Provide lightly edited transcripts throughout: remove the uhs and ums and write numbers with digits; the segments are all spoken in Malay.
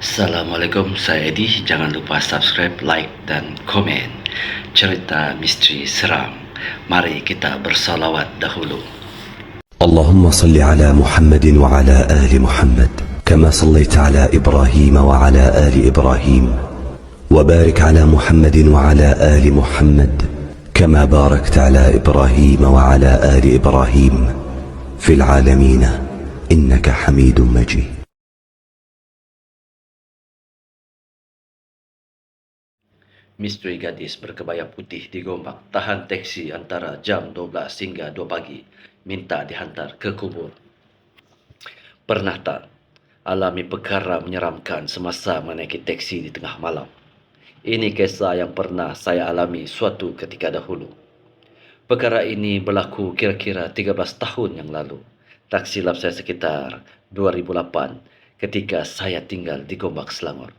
Assalamualaikum, saya Edi. Jangan lupa subscribe, like dan komen. Cerita misteri seram. Mari kita bersalawat dahulu. اللهم صل على محمد وعلى آل محمد كما صليت على إبراهيم وعلى آل إبراهيم وبارك على محمد وعلى آل محمد كما باركت على إبراهيم وعلى آل إبراهيم في العالمين إنك حميد مجيد. Misteri gadis berkebaya putih di Gombak tahan teksi antara jam 12 hingga 2 pagi. Minta dihantar ke kubur. Pernah tak alami perkara menyeramkan semasa menaiki teksi di tengah malam? Ini kisah yang pernah saya alami suatu ketika dahulu. Perkara ini berlaku kira-kira 13 tahun yang lalu. Tak silap saya sekitar 2008 ketika saya tinggal di Gombak, Selangor.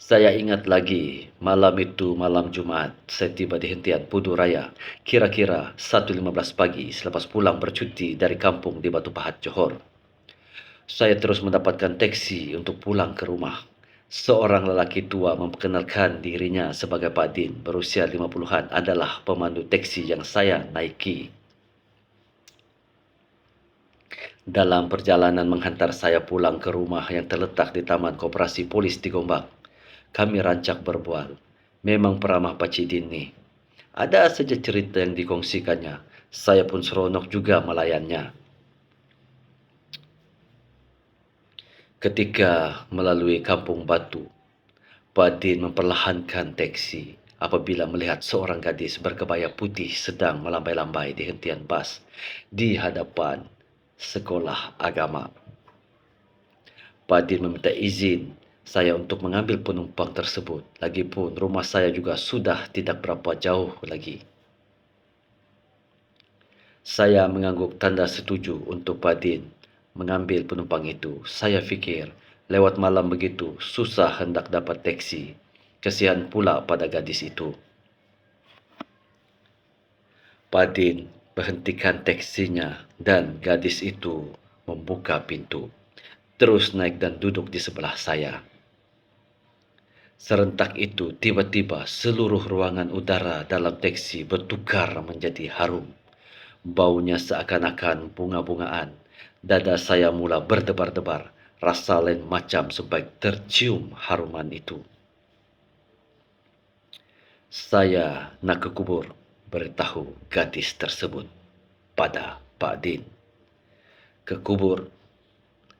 Saya ingat lagi, malam itu malam Jumaat, saya tiba di hentian Pudu Raya, kira-kira 1.15 pagi selepas pulang bercuti dari kampung di Batu Pahat, Johor. Saya terus mendapatkan teksi untuk pulang ke rumah. Seorang lelaki tua memperkenalkan dirinya sebagai Pak Din, berusia 50-an, adalah pemandu teksi yang saya naiki. Dalam perjalanan menghantar saya pulang ke rumah yang terletak di Taman Koperasi Polis di Gombak, kami rancak berbual. Memang peramah Pak Cidin ni. Ada saja cerita yang dikongsikannya. Saya pun seronok juga melayannya. Ketika melalui Kampung Batu, Pak Din memperlahankan teksi apabila melihat seorang gadis berkebaya putih sedang melambai-lambai di hentian bas di hadapan sekolah agama. Pak Din meminta izin saya untuk mengambil penumpang tersebut. Lagipun rumah saya juga sudah tidak berapa jauh lagi. Saya mengangguk tanda setuju untuk Pak Din mengambil penumpang itu. Saya fikir lewat malam begitu susah hendak dapat teksi. Kesian pula pada gadis itu. Pak Din berhentikan teksinya dan gadis itu membuka pintu. Terus naik dan duduk di sebelah saya. Serentak itu, tiba-tiba seluruh ruangan udara dalam teksi bertukar menjadi harum. Baunya seakan-akan bunga-bungaan. Dada saya mula berdebar-debar. Rasa lain macam sebaik tercium haruman itu. Saya nak ke kubur, beritahu gadis tersebut pada Pak Din. Ke kubur,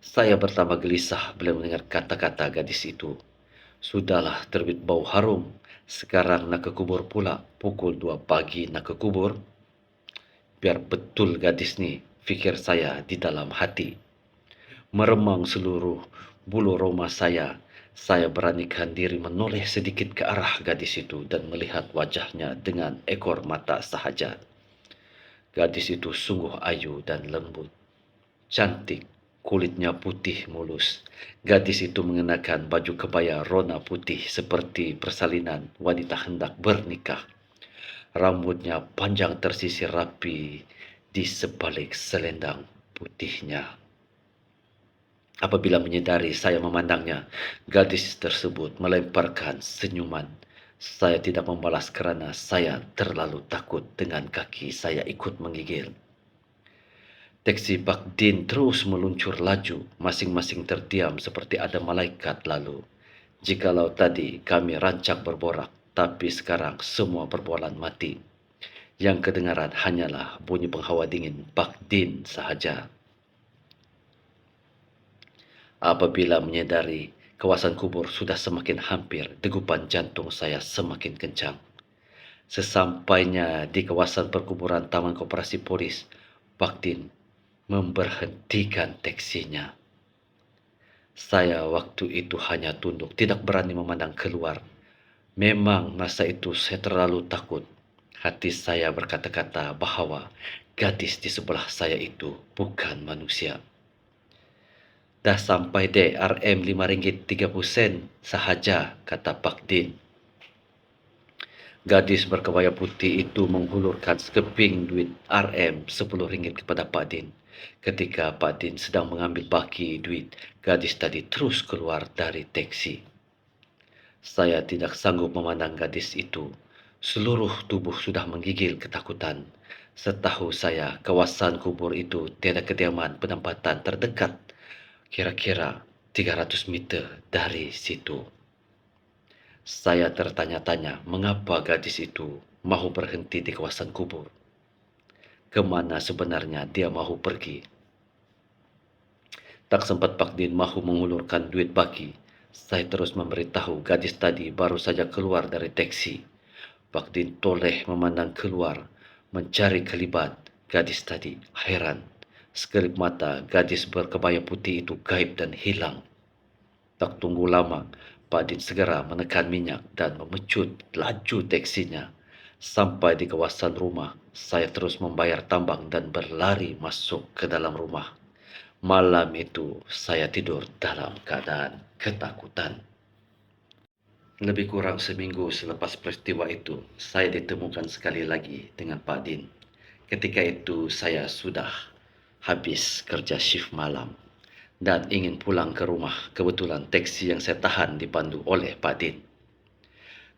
saya bertambah gelisah bila mendengar kata-kata gadis itu. Sudahlah terbit bau harum, sekarang nak ke kubur pula, pukul 2 pagi nak ke kubur. Biar betul gadis ni, fikir saya di dalam hati. Meremang seluruh bulu roma saya beranikan diri menoleh sedikit ke arah gadis itu dan melihat wajahnya dengan ekor mata sahaja. Gadis itu sungguh ayu dan lembut, cantik. Kulitnya putih mulus. Gadis itu mengenakan baju kebaya rona putih seperti persalinan wanita hendak bernikah. Rambutnya panjang tersisir rapi di sebalik selendang putihnya. Apabila menyadari saya memandangnya, gadis tersebut melemparkan senyuman. Saya tidak membalas kerana saya terlalu takut dengan kaki saya ikut menggigil. Teksi Pak Din terus meluncur laju, masing-masing terdiam seperti ada malaikat lalu. Jikalau tadi kami rancak berborak, tapi sekarang semua perbualan mati. Yang kedengaran hanyalah bunyi penghawa dingin Pak Din sahaja. Apabila menyadari kawasan kubur sudah semakin hampir, degupan jantung saya semakin kencang. Sesampainya di kawasan perkuburan Taman Koperasi Polis, Pak Din memberhentikan teksinya. Saya waktu itu hanya tunduk, tidak berani memandang keluar. Memang masa itu saya terlalu takut. Hati saya berkata-kata bahawa gadis di sebelah saya itu bukan manusia. Dah sampai dek RM RM5.30 sahaja, kata Pak Din. Gadis berkebaya putih itu menghulurkan sekeping duit RM RM10 kepada Pak Din. Ketika Pak Din sedang mengambil baki duit, gadis tadi terus keluar dari teksi. Saya tidak sanggup memandang gadis itu. Seluruh tubuh sudah menggigil ketakutan. Setahu saya, kawasan kubur itu tiada kediaman penempatan terdekat, kira-kira 300 meter dari situ. Saya tertanya-tanya mengapa gadis itu mahu berhenti di kawasan kubur. Kemana sebenarnya dia mahu pergi? Tak sempat Pak Din mahu mengulurkan duit baki. Saya terus memberitahu gadis tadi baru saja keluar dari teksi. Pak Din toleh memandang keluar, mencari kelibat gadis tadi. Heran, sekelip mata gadis berkebaya putih itu gaib dan hilang. Tak tunggu lama, Pak Din segera menekan minyak dan memecut laju teksinya. Sampai di kawasan rumah, saya terus membayar tambang dan berlari masuk ke dalam rumah. Malam itu saya tidur dalam keadaan ketakutan. Lebih kurang seminggu selepas peristiwa itu, saya ditemukan sekali lagi dengan Pak Din. Ketika itu saya sudah habis kerja shift malam dan ingin pulang ke rumah. Kebetulan teksi yang saya tahan dipandu oleh Pak Din.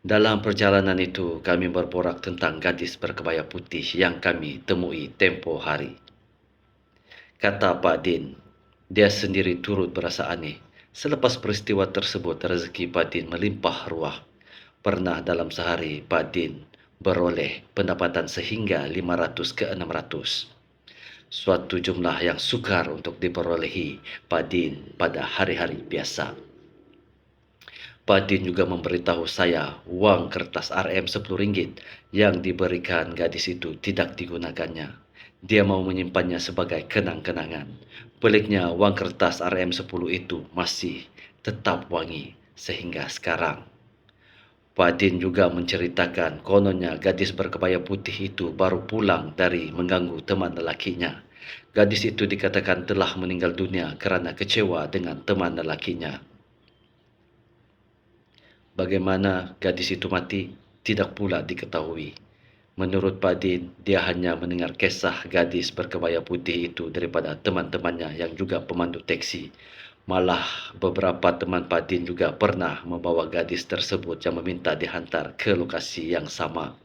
Dalam perjalanan itu, kami berborak tentang gadis berkebaya putih yang kami temui tempo hari. Kata Pak Din, dia sendiri turut berasa aneh. Selepas peristiwa tersebut, rezeki Pak Din melimpah ruah. Pernah dalam sehari Pak Din beroleh pendapatan sehingga 500 ke 600. Suatu jumlah yang sukar untuk diperolehi Pak Din pada hari-hari biasa. Pak Din juga memberitahu saya uang kertas RM RM10 yang diberikan gadis itu tidak digunakannya. Dia mau menyimpannya sebagai kenang-kenangan. Peliknya uang kertas RM10 itu masih tetap wangi sehingga sekarang. Pak Din juga menceritakan kononnya gadis berkebaya putih itu baru pulang dari mengganggu teman lelakinya. Gadis itu dikatakan telah meninggal dunia kerana kecewa dengan teman lelakinya. Bagaimana gadis itu mati, tidak pula diketahui. Menurut Pak Din, dia hanya mendengar kisah gadis berkebaya putih itu daripada teman-temannya yang juga pemandu teksi. Malah beberapa teman Pak Din juga pernah membawa gadis tersebut yang meminta dihantar ke lokasi yang sama.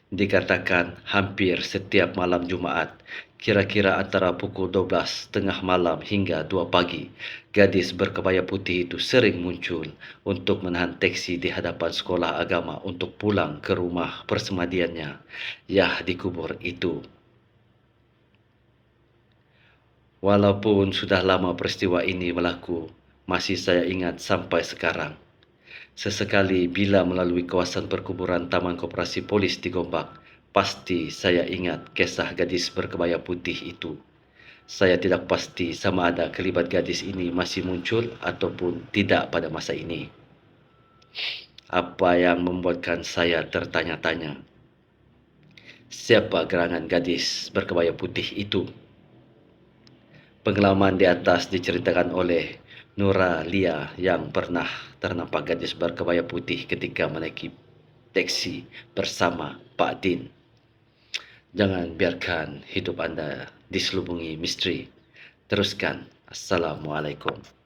Dikatakan hampir setiap malam Jumaat, kira-kira antara pukul 12 tengah malam hingga 2 pagi, gadis berkebaya putih itu sering muncul untuk menahan teksi di hadapan sekolah agama untuk pulang ke rumah persemadiannya, yah di kubur itu. Walaupun sudah lama peristiwa ini berlaku, masih saya ingat sampai sekarang. Sesekali bila melalui kawasan perkuburan Taman Koperasi Polis di Gombak, pasti saya ingat kisah gadis berkebaya putih itu. Saya tidak pasti sama ada kelibat gadis ini masih muncul ataupun tidak pada masa ini. Apa yang membuatkan saya tertanya-tanya, siapa gerangan gadis berkebaya putih itu? Pengalaman di atas diceritakan oleh Nura Lia yang pernah ternampak gadis berkebaya putih ketika menaiki teksi bersama Pak Din. Jangan biarkan hidup anda diselubungi misteri. Teruskan. Assalamualaikum.